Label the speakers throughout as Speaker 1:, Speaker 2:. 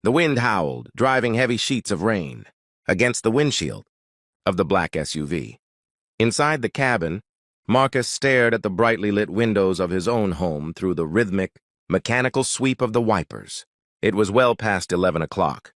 Speaker 1: The wind howled, driving heavy sheets of rain against the windshield of the black SUV. Inside the cabin, Marcus stared at the brightly lit windows of his own home through the rhythmic, mechanical sweep of the wipers. It was well past 11 o'clock.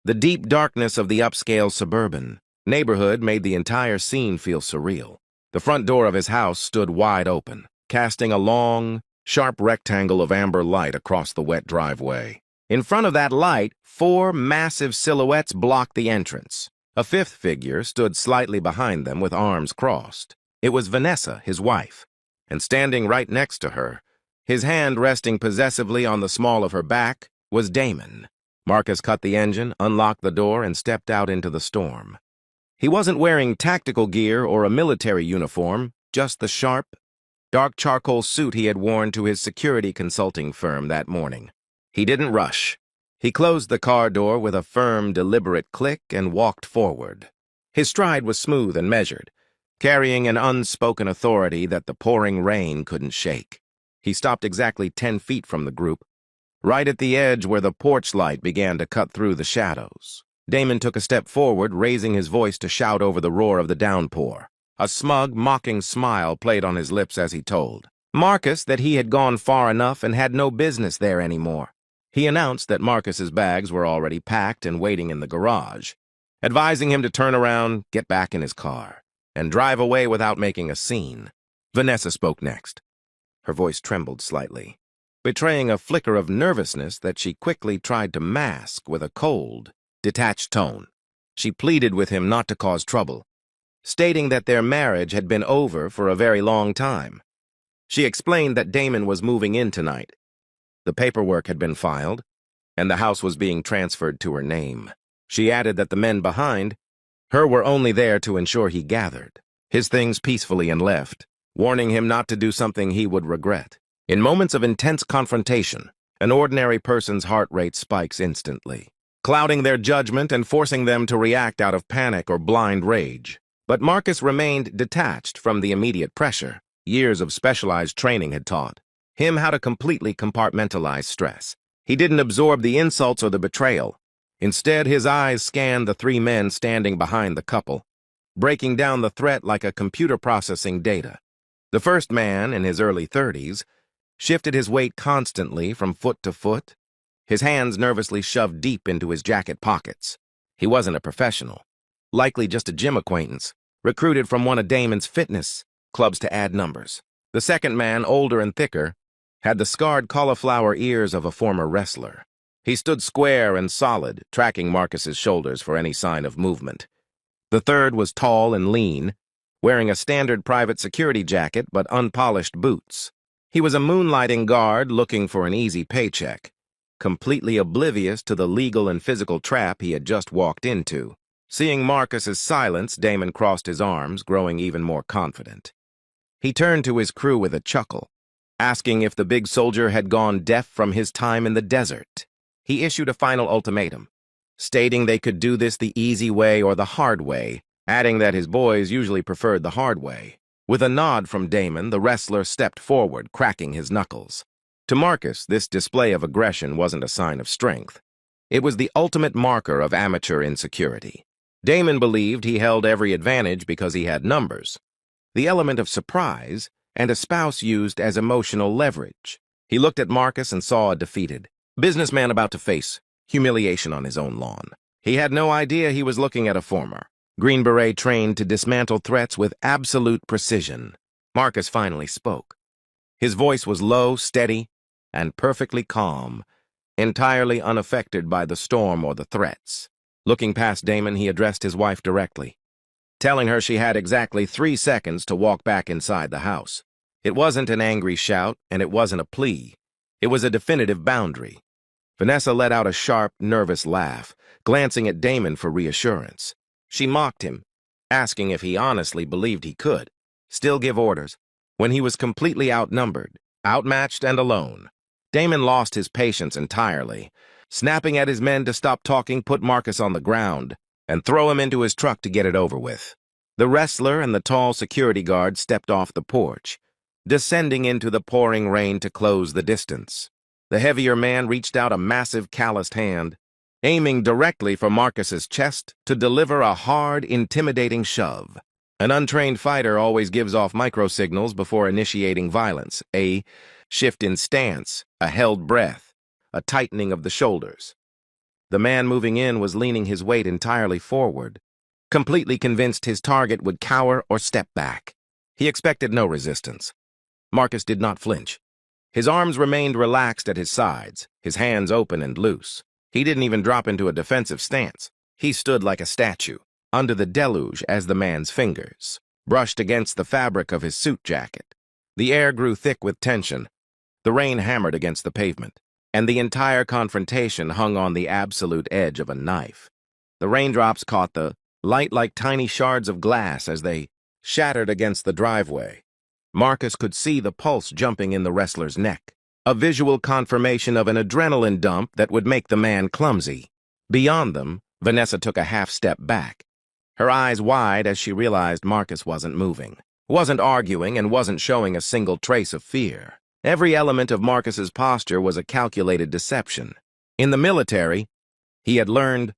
Speaker 1: The deep darkness of the upscale suburban neighborhood made the entire scene feel surreal. The front door of his house stood wide open, casting a long, sharp rectangle of amber light across the wet driveway. In front of that light, 4 massive silhouettes blocked the entrance. A 5th figure stood slightly behind them with arms crossed. It was Vanessa, his wife, and standing right next to her, his hand resting possessively on the small of her back, was Damon. Marcus cut the engine, unlocked the door, and stepped out into the storm. He wasn't wearing tactical gear or a military uniform, just the sharp, dark charcoal suit he had worn to his security consulting firm that morning. He didn't rush. He closed the car door with a firm, deliberate click and walked forward. His stride was smooth and measured, carrying an unspoken authority that the pouring rain couldn't shake. He stopped exactly 10 feet from the group, right at the edge where the porch light began to cut through the shadows. Damon took a step forward, raising his voice to shout over the roar of the downpour. A smug, mocking smile played on his lips as he told Marcus that he had gone far enough and had no business there anymore. He announced that Marcus's bags were already packed and waiting in the garage, advising him to turn around, get back in his car, and drive away without making a scene. Vanessa spoke next. Her voice trembled slightly, betraying a flicker of nervousness that she quickly tried to mask with a cold, detached tone. She pleaded with him not to cause trouble, stating that their marriage had been over for a very long time. She explained that Damon was moving in tonight. The paperwork had been filed, and the house was being transferred to her name. She added that the men behind her were only there to ensure he gathered his things peacefully and left, warning him not to do something he would regret. In moments of intense confrontation, an ordinary person's heart rate spikes instantly, clouding their judgment and forcing them to react out of panic or blind rage. But Marcus remained detached from the immediate pressure. Years of specialized training had taught him how to completely compartmentalize stress. He didn't absorb the insults or the betrayal. Instead, his eyes scanned the 3 men standing behind the couple, breaking down the threat like a computer processing data. The first man, in his early 30s, shifted his weight constantly from foot to foot, his hands nervously shoved deep into his jacket pockets. He wasn't a professional, likely just a gym acquaintance, recruited from one of Damon's fitness clubs to add numbers. The second man, older and thicker, had the scarred cauliflower ears of a former wrestler. He stood square and solid, tracking Marcus's shoulders for any sign of movement. The third was tall and lean, wearing a standard private security jacket but unpolished boots. He was a moonlighting guard looking for an easy paycheck, completely oblivious to the legal and physical trap he had just walked into. Seeing Marcus's silence, Damon crossed his arms, growing even more confident. He turned to his crew with a chuckle, asking if the big soldier had gone deaf from his time in the desert. He issued a final ultimatum, stating they could do this the easy way or the hard way, adding that his boys usually preferred the hard way. With a nod from Damon, the wrestler stepped forward, cracking his knuckles. To Marcus, this display of aggression wasn't a sign of strength. It was the ultimate marker of amateur insecurity. Damon believed he held every advantage because he had numbers, the element of surprise, and a spouse used as emotional leverage. He looked at Marcus and saw a defeated businessman about to face humiliation on his own lawn. He had no idea he was looking at a former Green Beret trained to dismantle threats with absolute precision. Marcus finally spoke. His voice was low, steady, and perfectly calm, entirely unaffected by the storm or the threats. Looking past Damon, he addressed his wife directly, telling her she had exactly 3 seconds to walk back inside the house. It wasn't an angry shout, and it wasn't a plea. It was a definitive boundary. Vanessa let out a sharp, nervous laugh, glancing at Damon for reassurance. She mocked him, asking if he honestly believed he could still give orders when he was completely outnumbered, outmatched, and alone. Damon lost his patience entirely. Snapping at his men to stop talking, put Marcus on the ground and throw him into his truck to get it over with. The wrestler and the tall security guard stepped off the porch, descending into the pouring rain to close the distance. The heavier man reached out a massive calloused hand, aiming directly for Marcus's chest to deliver a hard, intimidating shove. An untrained fighter always gives off microsignals before initiating violence: a shift in stance, a held breath, a tightening of the shoulders. The man moving in was leaning his weight entirely forward, completely convinced his target would cower or step back. He expected no resistance. Marcus did not flinch. His arms remained relaxed at his sides, his hands open and loose. He didn't even drop into a defensive stance. He stood like a statue, under the deluge as the man's fingers brushed against the fabric of his suit jacket. The air grew thick with tension. The rain hammered against the pavement, and the entire confrontation hung on the absolute edge of a knife. The raindrops caught the light like tiny shards of glass as they shattered against the driveway. Marcus could see the pulse jumping in the wrestler's neck, a visual confirmation of an adrenaline dump that would make the man clumsy. Beyond them, Vanessa took a half-step back, her eyes wide as she realized Marcus wasn't moving, wasn't arguing, and wasn't showing a single trace of fear. Every element of Marcus's posture was a calculated deception. In the military, he had learned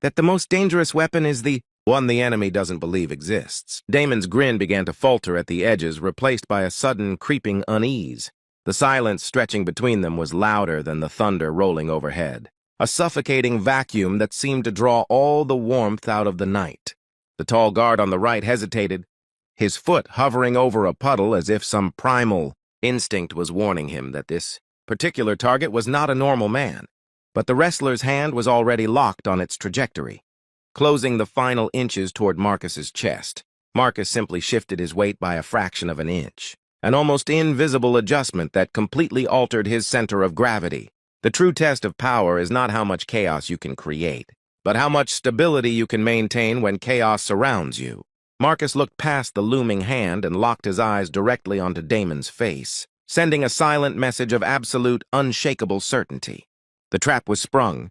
Speaker 1: that the most dangerous weapon is the one the enemy doesn't believe exists. Damon's grin began to falter at the edges, replaced by a sudden creeping unease. The silence stretching between them was louder than the thunder rolling overhead, a suffocating vacuum that seemed to draw all the warmth out of the night. The tall guard on the right hesitated, his foot hovering over a puddle as if some primal instinct was warning him that this particular target was not a normal man. But the wrestler's hand was already locked on its trajectory, closing the final inches toward Marcus's chest. Marcus simply shifted his weight by a fraction of an inch, an almost invisible adjustment that completely altered his center of gravity. The true test of power is not how much chaos you can create, but how much stability you can maintain when chaos surrounds you. Marcus looked past the looming hand and locked his eyes directly onto Damon's face, sending a silent message of absolute, unshakable certainty. The trap was sprung,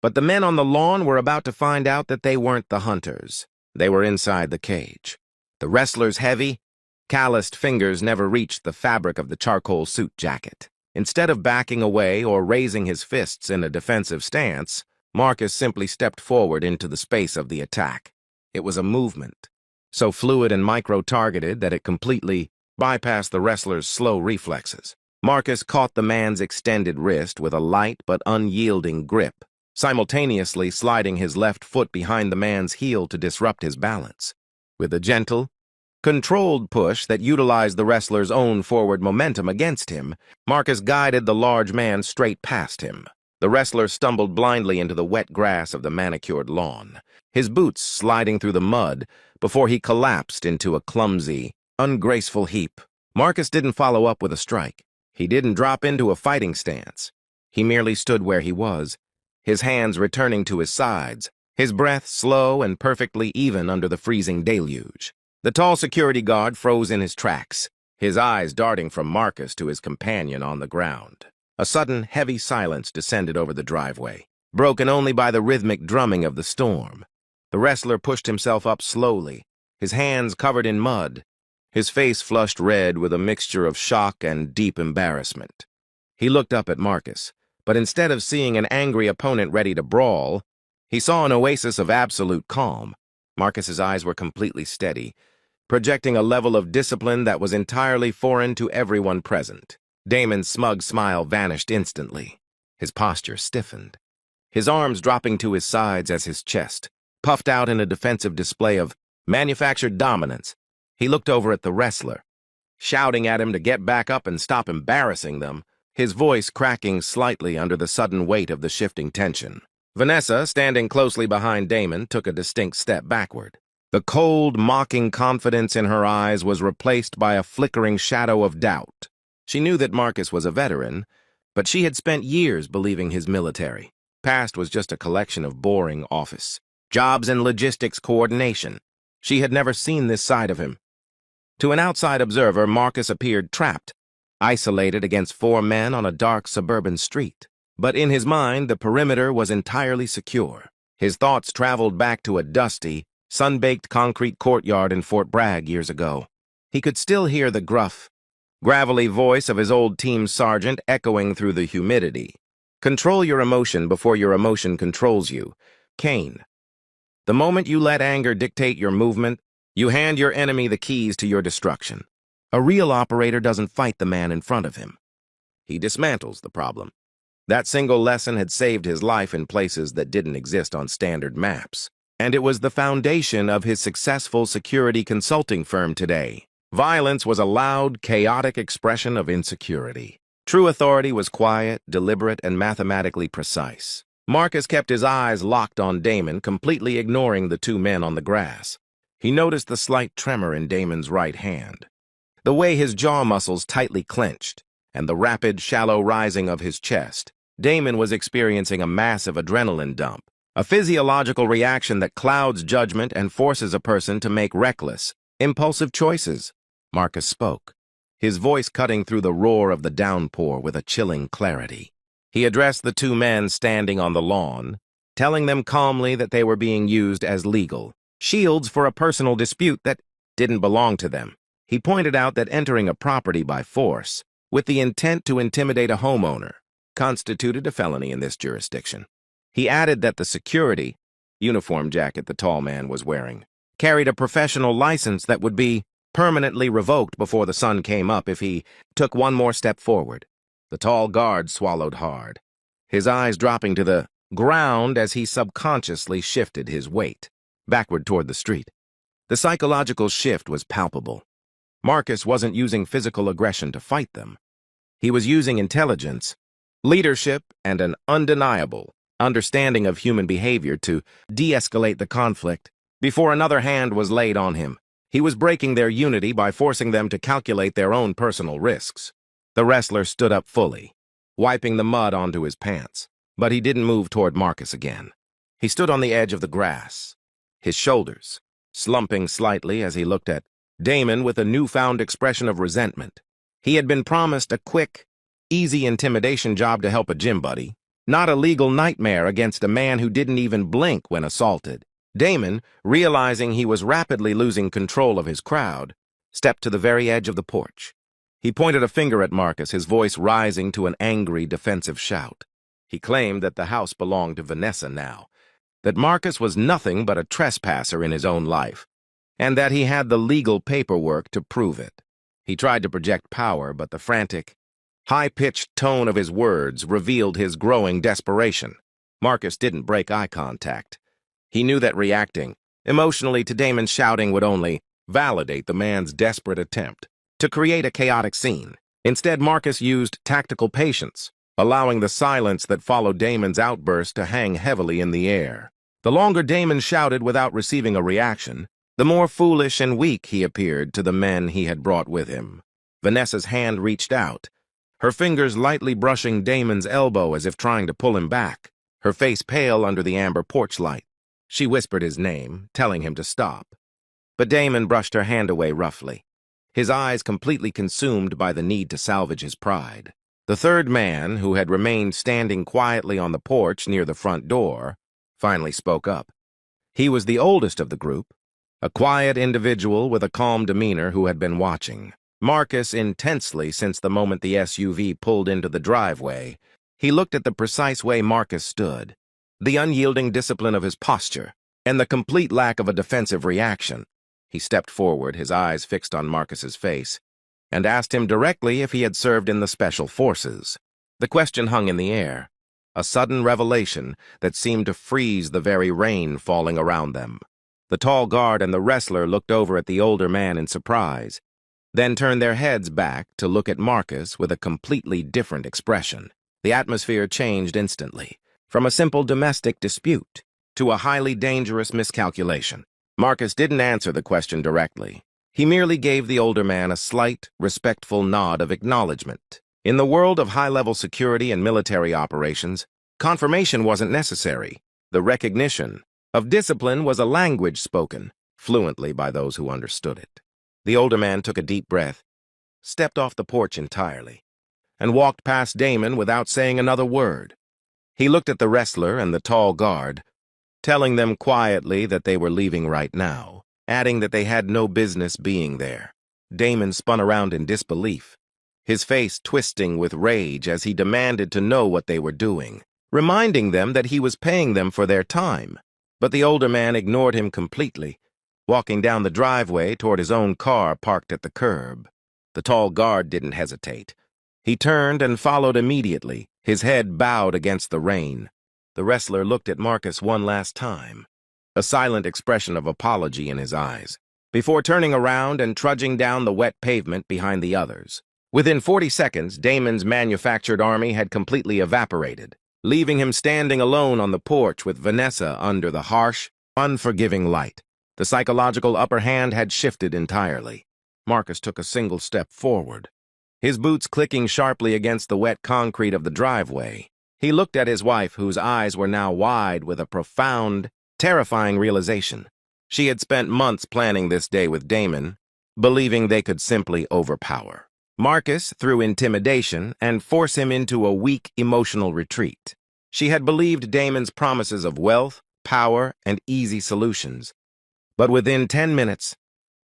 Speaker 1: but the men on the lawn were about to find out that they weren't the hunters. They were inside the cage. The wrestler's heavy, calloused fingers never reached the fabric of the charcoal suit jacket. Instead of backing away or raising his fists in a defensive stance, Marcus simply stepped forward into the space of the attack. It was a movement, so fluid and micro-targeted that it completely bypassed the wrestler's slow reflexes. Marcus caught the man's extended wrist with a light but unyielding grip, simultaneously sliding his left foot behind the man's heel to disrupt his balance. With a gentle, controlled push that utilized the wrestler's own forward momentum against him, Marcus guided the large man straight past him. The wrestler stumbled blindly into the wet grass of the manicured lawn, his boots sliding through the mud before he collapsed into a clumsy, ungraceful heap. Marcus didn't follow up with a strike. He didn't drop into a fighting stance. He merely stood where he was, his hands returning to his sides, his breath slow and perfectly even under the freezing deluge. The tall security guard froze in his tracks, his eyes darting from Marcus to his companion on the ground. A sudden, heavy silence descended over the driveway, broken only by the rhythmic drumming of the storm. The wrestler pushed himself up slowly, his hands covered in mud, his face flushed red with a mixture of shock and deep embarrassment. He looked up at Marcus, but instead of seeing an angry opponent ready to brawl, he saw an oasis of absolute calm. Marcus's eyes were completely steady, projecting a level of discipline that was entirely foreign to everyone present. Damon's smug smile vanished instantly. His posture stiffened, his arms dropping to his sides as his chest puffed out in a defensive display of manufactured dominance. He looked over at the wrestler, shouting at him to get back up and stop embarrassing them, his voice cracking slightly under the sudden weight of the shifting tension. Vanessa, standing closely behind Damon, took a distinct step backward. The cold, mocking confidence in her eyes was replaced by a flickering shadow of doubt. She knew that Marcus was a veteran, but she had spent years believing his military past was just a collection of boring office jobs and logistics coordination. She had never seen this side of him. To an outside observer, Marcus appeared trapped, isolated against four men on a dark suburban street. But in his mind, the perimeter was entirely secure. His thoughts traveled back to a dusty, sun-baked concrete courtyard in Fort Bragg years ago. He could still hear the gruff, gravelly voice of his old team sergeant echoing through the humidity. Control your emotion before your emotion controls you. Cain. The moment you let anger dictate your movement, you hand your enemy the keys to your destruction. A real operator doesn't fight the man in front of him. He dismantles the problem. That single lesson had saved his life in places that didn't exist on standard maps. And it was the foundation of his successful security consulting firm today. Violence was a loud, chaotic expression of insecurity. True authority was quiet, deliberate, and mathematically precise. Marcus kept his eyes locked on Damon, completely ignoring the two men on the grass. He noticed the slight tremor in Damon's right hand, the way his jaw muscles tightly clenched, and the rapid, shallow rising of his chest. Damon was experiencing a massive adrenaline dump, a physiological reaction that clouds judgment and forces a person to make reckless, impulsive choices. Marcus spoke, his voice cutting through the roar of the downpour with a chilling clarity. He addressed the two men standing on the lawn, telling them calmly that they were being used as legal shields for a personal dispute that didn't belong to them. He pointed out that entering a property by force, with the intent to intimidate a homeowner, constituted a felony in this jurisdiction. He added that the security uniform jacket the tall man was wearing carried a professional license that would be permanently revoked before the sun came up if he took one more step forward. The tall guard swallowed hard, his eyes dropping to the ground as he subconsciously shifted his weight backward toward the street. The psychological shift was palpable. Marcus wasn't using physical aggression to fight them. He was using intelligence, leadership, and an undeniable understanding of human behavior to de-escalate the conflict before another hand was laid on him. He was breaking their unity by forcing them to calculate their own personal risks. The wrestler stood up fully, wiping the mud onto his pants, but he didn't move toward Marcus again. He stood on the edge of the grass, his shoulders slumping slightly as he looked at Damon with a newfound expression of resentment. He had been promised a quick, easy intimidation job to help a gym buddy, not a legal nightmare against a man who didn't even blink when assaulted. Damon, realizing he was rapidly losing control of his crowd, stepped to the very edge of the porch. He pointed a finger at Marcus, his voice rising to an angry, defensive shout. He claimed that the house belonged to Vanessa now, that Marcus was nothing but a trespasser in his own life, and that he had the legal paperwork to prove it. He tried to project power, but the frantic, high-pitched tone of his words revealed his growing desperation. Marcus didn't break eye contact. He knew that reacting emotionally to Damon's shouting would only validate the man's desperate attempt to create a chaotic scene. Instead, Marcus used tactical patience, allowing the silence that followed Damon's outburst to hang heavily in the air. The longer Damon shouted without receiving a reaction, the more foolish and weak he appeared to the men he had brought with him. Vanessa's hand reached out, her fingers lightly brushing Damon's elbow as if trying to pull him back, her face pale under the amber porch light. She whispered his name, telling him to stop. But Damon brushed her hand away roughly, his eyes completely consumed by the need to salvage his pride. The third man, who had remained standing quietly on the porch near the front door, finally spoke up. He was the oldest of the group, a quiet individual with a calm demeanor who had been watching Marcus intensely since the moment the SUV pulled into the driveway. He looked at the precise way Marcus stood, the unyielding discipline of his posture, and the complete lack of a defensive reaction. He stepped forward, his eyes fixed on Marcus's face, and asked him directly if he had served in the Special Forces. The question hung in the air, a sudden revelation that seemed to freeze the very rain falling around them. The tall guard and the wrestler looked over at the older man in surprise, then turned their heads back to look at Marcus with a completely different expression. The atmosphere changed instantly, from a simple domestic dispute to a highly dangerous miscalculation. Marcus didn't answer the question directly. He merely gave the older man a slight, respectful nod of acknowledgement. In the world of high-level security and military operations, confirmation wasn't necessary. The recognition of discipline was a language spoken fluently by those who understood it. The older man took a deep breath, stepped off the porch entirely, and walked past Damon without saying another word. He looked at the wrestler and the tall guard, telling them quietly that they were leaving right now, adding that they had no business being there. Damon spun around in disbelief, his face twisting with rage as he demanded to know what they were doing, reminding them that he was paying them for their time. But the older man ignored him completely, walking down the driveway toward his own car parked at the curb. The tall guard didn't hesitate. He turned and followed immediately, his head bowed against the rain. The wrestler looked at Marcus one last time, a silent expression of apology in his eyes, before turning around and trudging down the wet pavement behind the others. Within 40 seconds, Damon's manufactured army had completely evaporated, leaving him standing alone on the porch with Vanessa under the harsh, unforgiving light. The psychological upper hand had shifted entirely. Marcus took a single step forward, his boots clicking sharply against the wet concrete of the driveway. He looked at his wife, whose eyes were now wide with a profound, terrifying realization. She had spent months planning this day with Damon, believing they could simply overpower Marcus through intimidation and force him into a weak emotional retreat. She had believed Damon's promises of wealth, power, and easy solutions. But within 10 minutes,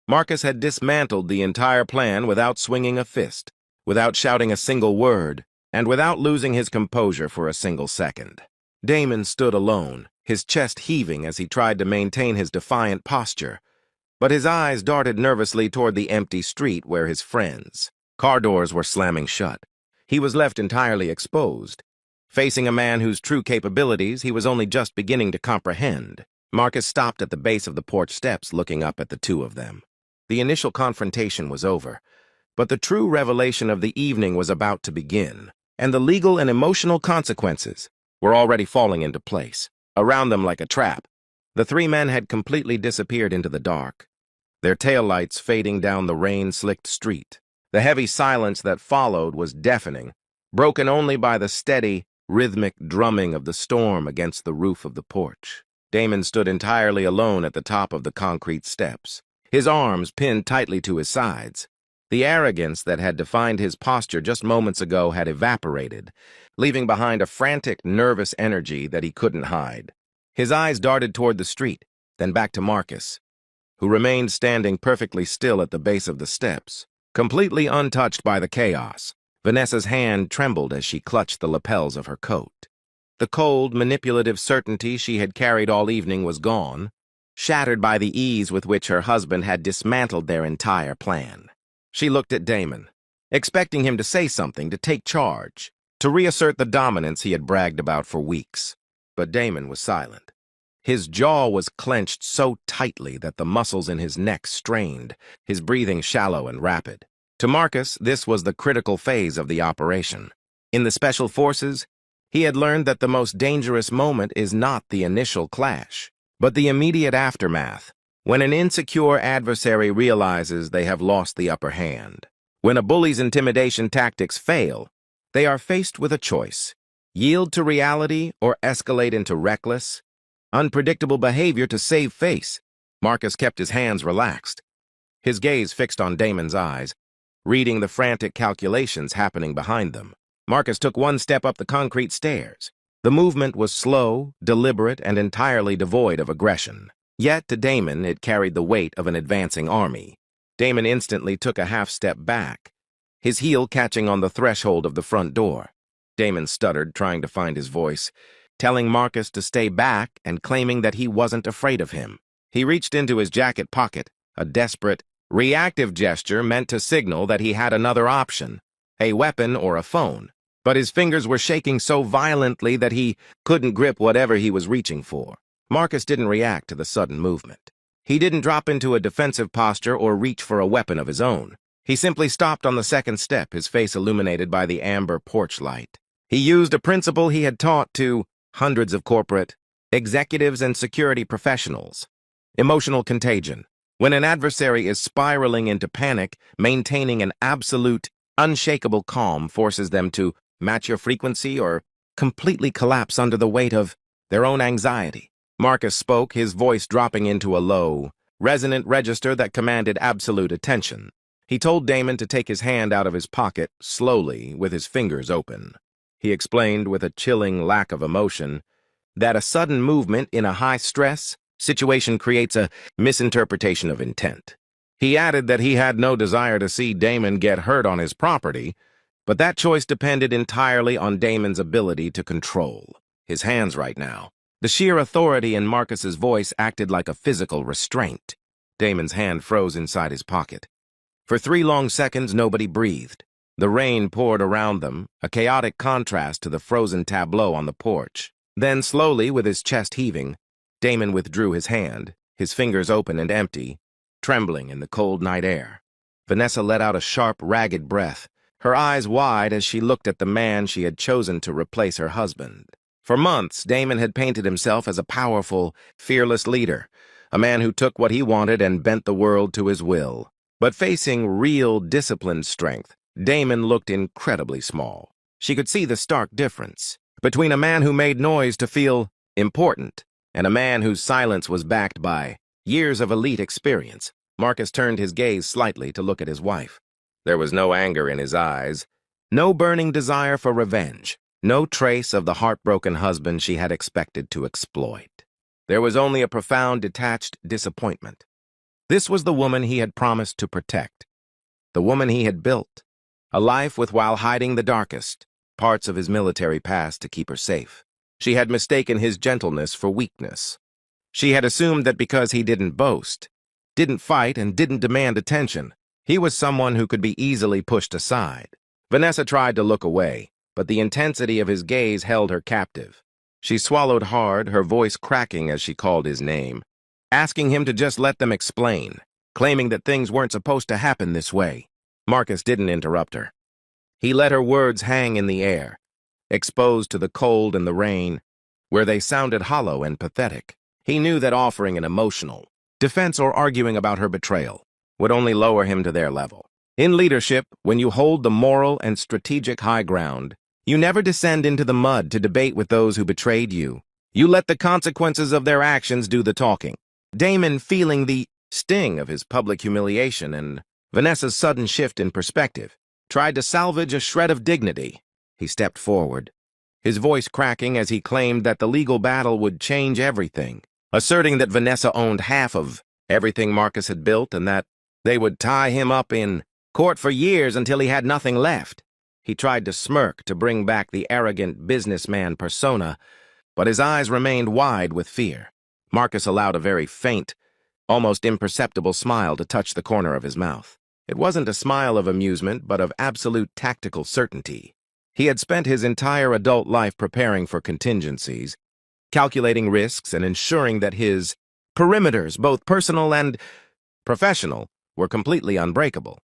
Speaker 1: Marcus had dismantled the entire plan without swinging a fist, without shouting a single word, and without losing his composure for a single second. Damon stood alone, his chest heaving as he tried to maintain his defiant posture, but his eyes darted nervously toward the empty street where his friends. Car doors were slamming shut. He was left entirely exposed, facing a man whose true capabilities he was only just beginning to comprehend. Marcus stopped at the base of the porch steps, looking up at the two of them. The initial confrontation was over, but the true revelation of the evening was about to begin, and the legal and emotional consequences were already falling into place, around them like a trap. The three men had completely disappeared into the dark, their taillights fading down the rain-slicked street. The heavy silence that followed was deafening, broken only by the steady, rhythmic drumming of the storm against the roof of the porch. Damon stood entirely alone at the top of the concrete steps, his arms pinned tightly to his sides. The arrogance that had defined his posture just moments ago had evaporated, leaving behind a frantic, nervous energy that he couldn't hide. His eyes darted toward the street, then back to Marcus, who remained standing perfectly still at the base of the steps, completely untouched by the chaos. Vanessa's hand trembled as she clutched the lapels of her coat. The cold, manipulative certainty she had carried all evening was gone, shattered by the ease with which her husband had dismantled their entire plan. She looked at Damon, expecting him to say something, to take charge, to reassert the dominance he had bragged about for weeks. But Damon was silent. His jaw was clenched so tightly that the muscles in his neck strained, his breathing shallow and rapid. To Marcus, this was the critical phase of the operation. In the Special Forces, he had learned that the most dangerous moment is not the initial clash, but the immediate aftermath, when an insecure adversary realizes they have lost the upper hand. When a bully's intimidation tactics fail, they are faced with a choice: yield to reality or escalate into reckless, unpredictable behavior to save face. Marcus kept his hands relaxed, his gaze fixed on Damon's eyes, reading the frantic calculations happening behind them. Marcus took one step up the concrete stairs. The movement was slow, deliberate, and entirely devoid of aggression. Yet to Damon it carried the weight of an advancing army. Damon instantly took a half-step back, his heel catching on the threshold of the front door. Damon stuttered, trying to find his voice, telling Marcus to stay back and claiming that he wasn't afraid of him. He reached into his jacket pocket, a desperate, reactive gesture meant to signal that he had another option, a weapon or a phone. But his fingers were shaking so violently that he couldn't grip whatever he was reaching for. Marcus didn't react to the sudden movement. He didn't drop into a defensive posture or reach for a weapon of his own. He simply stopped on the second step, his face illuminated by the amber porch light. He used a principle he had taught to hundreds of corporate executives and security professionals: emotional contagion. When an adversary is spiraling into panic, maintaining an absolute, unshakable calm forces them to match your frequency or completely collapse under the weight of their own anxiety. Marcus spoke, his voice dropping into a low, resonant register that commanded absolute attention. He told Damon to take his hand out of his pocket, slowly, with his fingers open. He explained with a chilling lack of emotion that a sudden movement in a high-stress situation creates a misinterpretation of intent. He added that he had no desire to see Damon get hurt on his property, But that choice depended entirely on Damon's ability to control his hands right now. The sheer authority in Marcus's voice acted like a physical restraint. Damon's hand froze inside his pocket. For 3 long seconds, nobody breathed. The rain poured around them, a chaotic contrast to the frozen tableau on the porch. Then, slowly, with his chest heaving, Damon withdrew his hand, his fingers open and empty, trembling in the cold night air. Vanessa let out a sharp, ragged breath, her eyes wide as she looked at the man she had chosen to replace her husband. For months, Damon had painted himself as a powerful, fearless leader, a man who took what he wanted and bent the world to his will. But facing real, disciplined strength, Damon looked incredibly small. She could see the stark difference between a man who made noise to feel important and a man whose silence was backed by years of elite experience. Marcus turned his gaze slightly to look at his wife. There was no anger in his eyes, no burning desire for revenge, no trace of the heartbroken husband she had expected to exploit. There was only a profound, detached disappointment. This was the woman he had promised to protect, the woman he had built, a life with while hiding the darkest parts of his military past to keep her safe. She had mistaken his gentleness for weakness. She had assumed that because he didn't boast, didn't fight, and didn't demand attention, he was someone who could be easily pushed aside. Vanessa tried to look away, but the intensity of his gaze held her captive. She swallowed hard, her voice cracking as she called his name, asking him to just let them explain, claiming that things weren't supposed to happen this way. Marcus didn't interrupt her. He let her words hang in the air, exposed to the cold and the rain, where they sounded hollow and pathetic. He knew that offering an emotional defense or arguing about her betrayal would only lower him to their level. In leadership, when you hold the moral and strategic high ground, you never descend into the mud to debate with those who betrayed you. You let the consequences of their actions do the talking. Damon, feeling the sting of his public humiliation and Vanessa's sudden shift in perspective, tried to salvage a shred of dignity. He stepped forward, his voice cracking as he claimed that the legal battle would change everything, asserting that Vanessa owned half of everything Marcus had built and that they would tie him up in court for years until he had nothing left. He tried to smirk to bring back the arrogant businessman persona, but his eyes remained wide with fear. Marcus allowed a very faint, almost imperceptible smile to touch the corner of his mouth. It wasn't a smile of amusement, but of absolute tactical certainty. He had spent his entire adult life preparing for contingencies, calculating risks, and ensuring that his perimeters, both personal and professional, were completely unbreakable.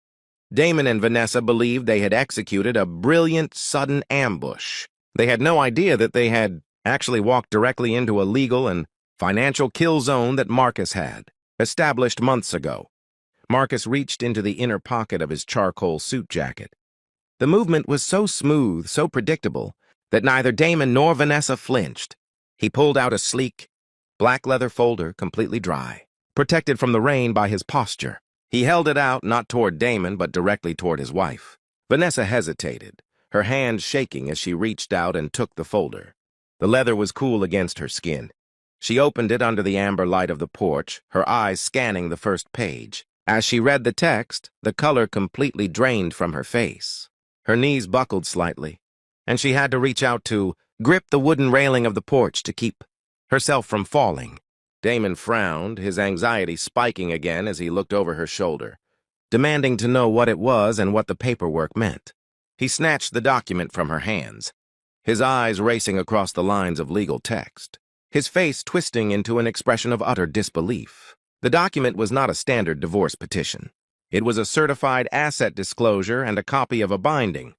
Speaker 1: Damon and Vanessa believed they had executed a brilliant, sudden ambush. They had no idea that they had actually walked directly into a legal and financial kill zone that Marcus had established months ago. Marcus reached into the inner pocket of his charcoal suit jacket. The movement was so smooth, so predictable, that neither Damon nor Vanessa flinched. He pulled out a sleek, black leather folder, completely dry, protected from the rain by his posture. He held it out, not toward Damon, but directly toward his wife. Vanessa hesitated, her hand shaking as she reached out and took the folder. The leather was cool against her skin. She opened it under the amber light of the porch, her eyes scanning the first page. As she read the text, the color completely drained from her face. Her knees buckled slightly, and she had to reach out to grip the wooden railing of the porch to keep herself from falling. Damon frowned, his anxiety spiking again as he looked over her shoulder, demanding to know what it was and what the paperwork meant. He snatched the document from her hands, his eyes racing across the lines of legal text, his face twisting into an expression of utter disbelief. The document was not a standard divorce petition. It was a certified asset disclosure and a copy of a binding,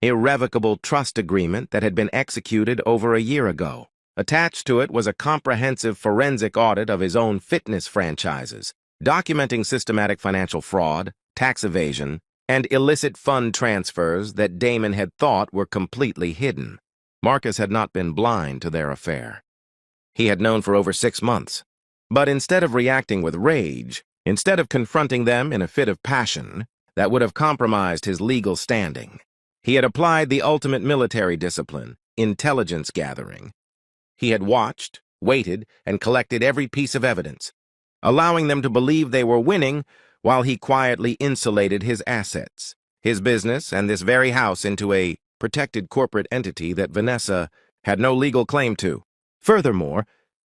Speaker 1: irrevocable trust agreement that had been executed over a year ago. Attached to it was a comprehensive forensic audit of his own fitness franchises, documenting systematic financial fraud, tax evasion, and illicit fund transfers that Damon had thought were completely hidden. Marcus had not been blind to their affair. He had known for over 6 months. But instead of reacting with rage, instead of confronting them in a fit of passion that would have compromised his legal standing, he had applied the ultimate military discipline, intelligence gathering. He had watched, waited, and collected every piece of evidence, allowing them to believe they were winning while he quietly insulated his assets. his business, and this very house into a protected corporate entity that Vanessa had no legal claim to. Furthermore,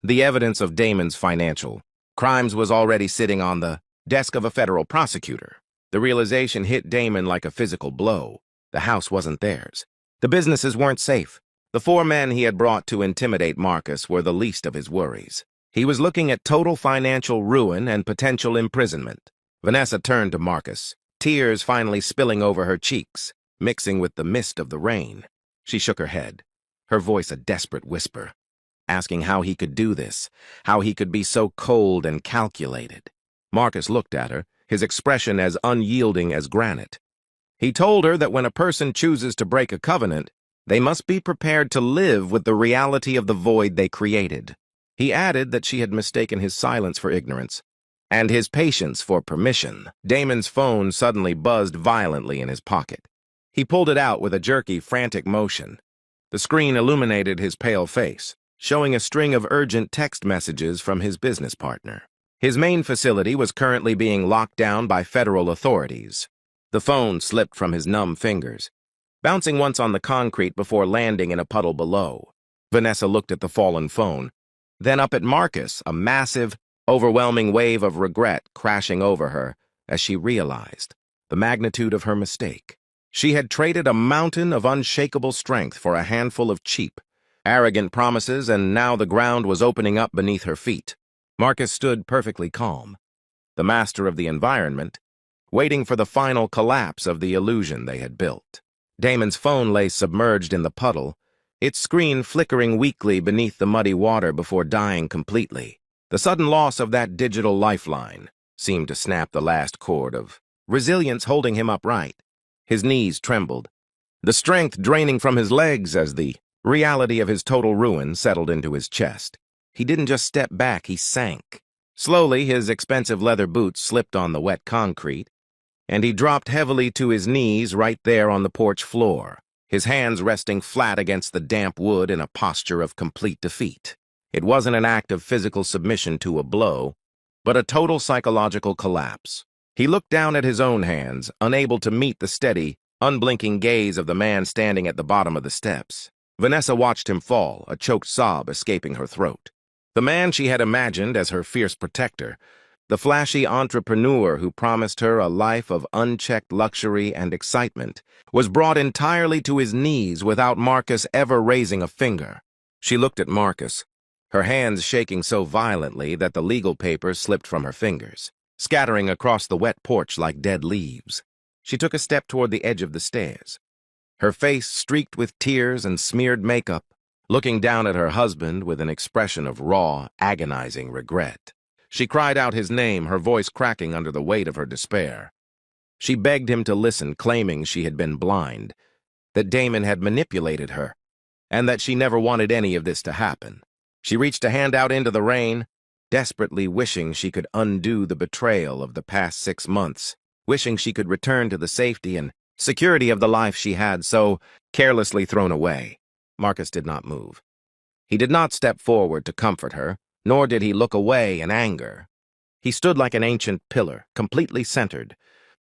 Speaker 1: the evidence of Damon's financial crimes was already sitting on the desk of a federal prosecutor. The realization hit Damon like a physical blow. The house wasn't theirs. The businesses weren't safe. The 4 men he had brought to intimidate Marcus were the least of his worries. He was looking at total financial ruin and potential imprisonment. Vanessa turned to Marcus, tears finally spilling over her cheeks, mixing with the mist of the rain. She shook her head, her voice a desperate whisper, asking how he could do this, how he could be so cold and calculated. Marcus looked at her, his expression as unyielding as granite. He told her that when a person chooses to break a covenant, they must be prepared to live with the reality of the void they created. He added that she had mistaken his silence for ignorance, and his patience for permission. Damon's phone suddenly buzzed violently in his pocket. He pulled it out with a jerky, frantic motion. The screen illuminated his pale face, showing a string of urgent text messages from his business partner. His main facility was currently being locked down by federal authorities. The phone slipped from his numb fingers, bouncing once on the concrete before landing in a puddle below. Vanessa looked at the fallen phone, then up at Marcus, a massive, overwhelming wave of regret crashing over her as she realized the magnitude of her mistake. She had traded a mountain of unshakable strength for a handful of cheap, arrogant promises, and now the ground was opening up beneath her feet. Marcus stood perfectly calm, the master of the environment, waiting for the final collapse of the illusion they had built. Damon's phone lay submerged in the puddle, its screen flickering weakly beneath the muddy water before dying completely. The sudden loss of that digital lifeline seemed to snap the last cord of resilience holding him upright. His knees trembled, the strength draining from his legs as the reality of his total ruin settled into his chest. He didn't just step back, he sank. Slowly, his expensive leather boots slipped on the wet concrete, and he dropped heavily to his knees right there on the porch floor, his hands resting flat against the damp wood in a posture of complete defeat. It wasn't an act of physical submission to a blow, but a total psychological collapse. He looked down at his own hands, unable to meet the steady, unblinking gaze of the man standing at the bottom of the steps. Vanessa watched him fall, a choked sob escaping her throat. The man she had imagined as her fierce protector, the flashy entrepreneur who promised her a life of unchecked luxury and excitement, was brought entirely to his knees without Marcus ever raising a finger. She looked at Marcus, her hands shaking so violently that the legal papers slipped from her fingers, scattering across the wet porch like dead leaves. She took a step toward the edge of the stairs, her face streaked with tears and smeared makeup, looking down at her husband with an expression of raw, agonizing regret. She cried out his name, her voice cracking under the weight of her despair. She begged him to listen, claiming she had been blind, that Damon had manipulated her, and that she never wanted any of this to happen. She reached a hand out into the rain, desperately wishing she could undo the betrayal of the past 6 months, wishing she could return to the safety and security of the life she had so carelessly thrown away. Marcus did not move. He did not step forward to comfort her, nor did he look away in anger. He stood like an ancient pillar, completely centered,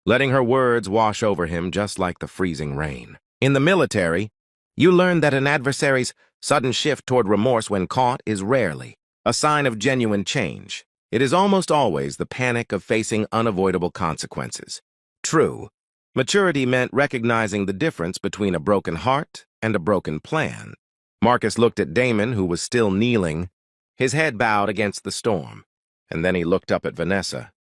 Speaker 1: letting her words wash over him just like the freezing rain. In the military, you learn that an adversary's sudden shift toward remorse when caught is rarely a sign of genuine change. It is almost always the panic of facing unavoidable consequences. True, maturity meant recognizing the difference between a broken heart and a broken plan. Marcus looked at Damon, who was still kneeling, his head bowed against the storm, and then he looked up at Vanessa.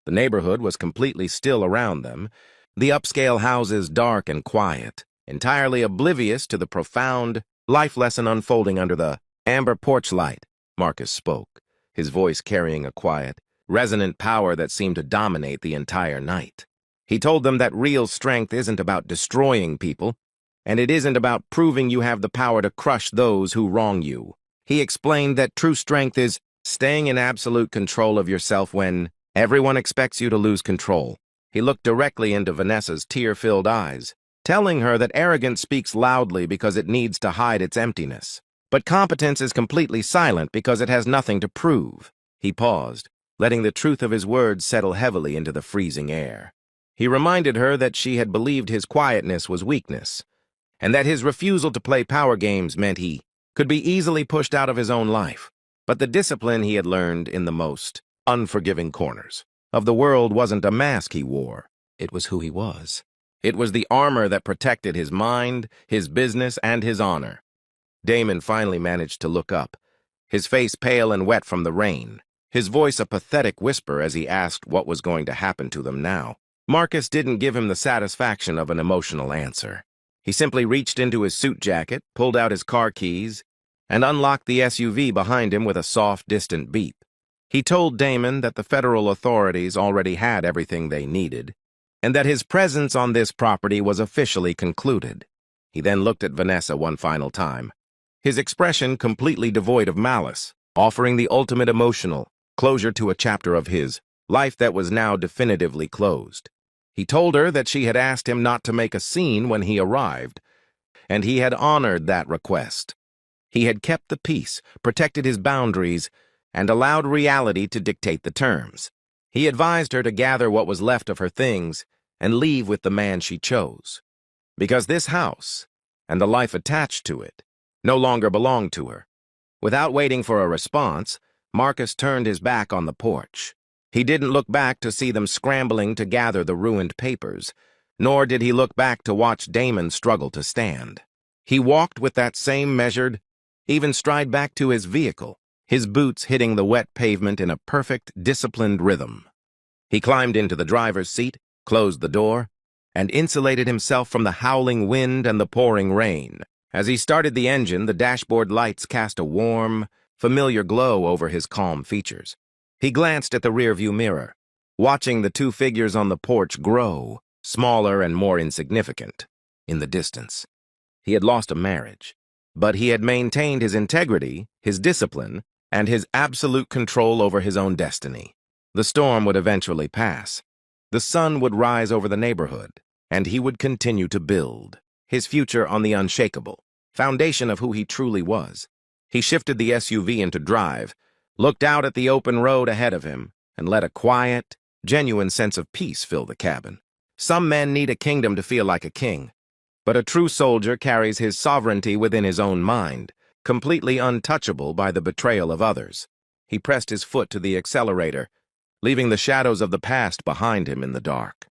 Speaker 1: The neighborhood was completely still around them, the upscale houses dark and quiet, entirely oblivious to the profound life lesson unfolding under the amber porch light. Marcus spoke, his voice carrying a quiet, resonant power that seemed to dominate the entire night. He told them that real strength isn't about destroying people, and it isn't about proving you have the power to crush those who wrong you. He explained that true strength is staying in absolute control of yourself when everyone expects you to lose control. He looked directly into Vanessa's tear-filled eyes, telling her that arrogance speaks loudly because it needs to hide its emptiness. But competence is completely silent because it has nothing to prove. He paused, letting the truth of his words settle heavily into the freezing air. He reminded her that she had believed his quietness was weakness, and that his refusal to play power games meant he could be easily pushed out of his own life. But the discipline he had learned in the most unforgiving corners of the world wasn't a mask he wore. It was who he was. It was the armor that protected his mind, his business, and his honor. Damon finally managed to look up, his face pale and wet from the rain, his voice a pathetic whisper as he asked what was going to happen to them now. Marcus didn't give him the satisfaction of an emotional answer. He simply reached into his suit jacket, pulled out his car keys, and unlocked the SUV behind him with a soft, distant beep. He told Damon that the federal authorities already had everything they needed, and that his presence on this property was officially concluded. He then looked at Vanessa one final time, his expression completely devoid of malice, offering the ultimate emotional closure to a chapter of his life that was now definitively closed. He told her that she had asked him not to make a scene when he arrived, and he had honored that request. He had kept the peace, protected his boundaries, and allowed reality to dictate the terms. He advised her to gather what was left of her things and leave with the man she chose, because this house, and the life attached to it, no longer belonged to her. Without waiting for a response, Marcus turned his back on the porch. He didn't look back to see them scrambling to gather the ruined papers, nor did he look back to watch Damon struggle to stand. He walked with that same measured, even stride back to his vehicle, his boots hitting the wet pavement in a perfect, disciplined rhythm. He climbed into the driver's seat, closed the door, and insulated himself from the howling wind and the pouring rain. As he started the engine, the dashboard lights cast a warm, familiar glow over his calm features. He glanced at the rearview mirror, watching the two figures on the porch grow, smaller and more insignificant, in the distance. He had lost a marriage, but he had maintained his integrity, his discipline, and his absolute control over his own destiny. The storm would eventually pass. The sun would rise over the neighborhood, and he would continue to build his future on the unshakable foundation of who he truly was. He shifted the SUV into drive, looked out at the open road ahead of him, and let a quiet, genuine sense of peace fill the cabin. Some men need a kingdom to feel like a king, but a true soldier carries his sovereignty within his own mind, completely untouchable by the betrayal of others. He pressed his foot to the accelerator, leaving the shadows of the past behind him in the dark.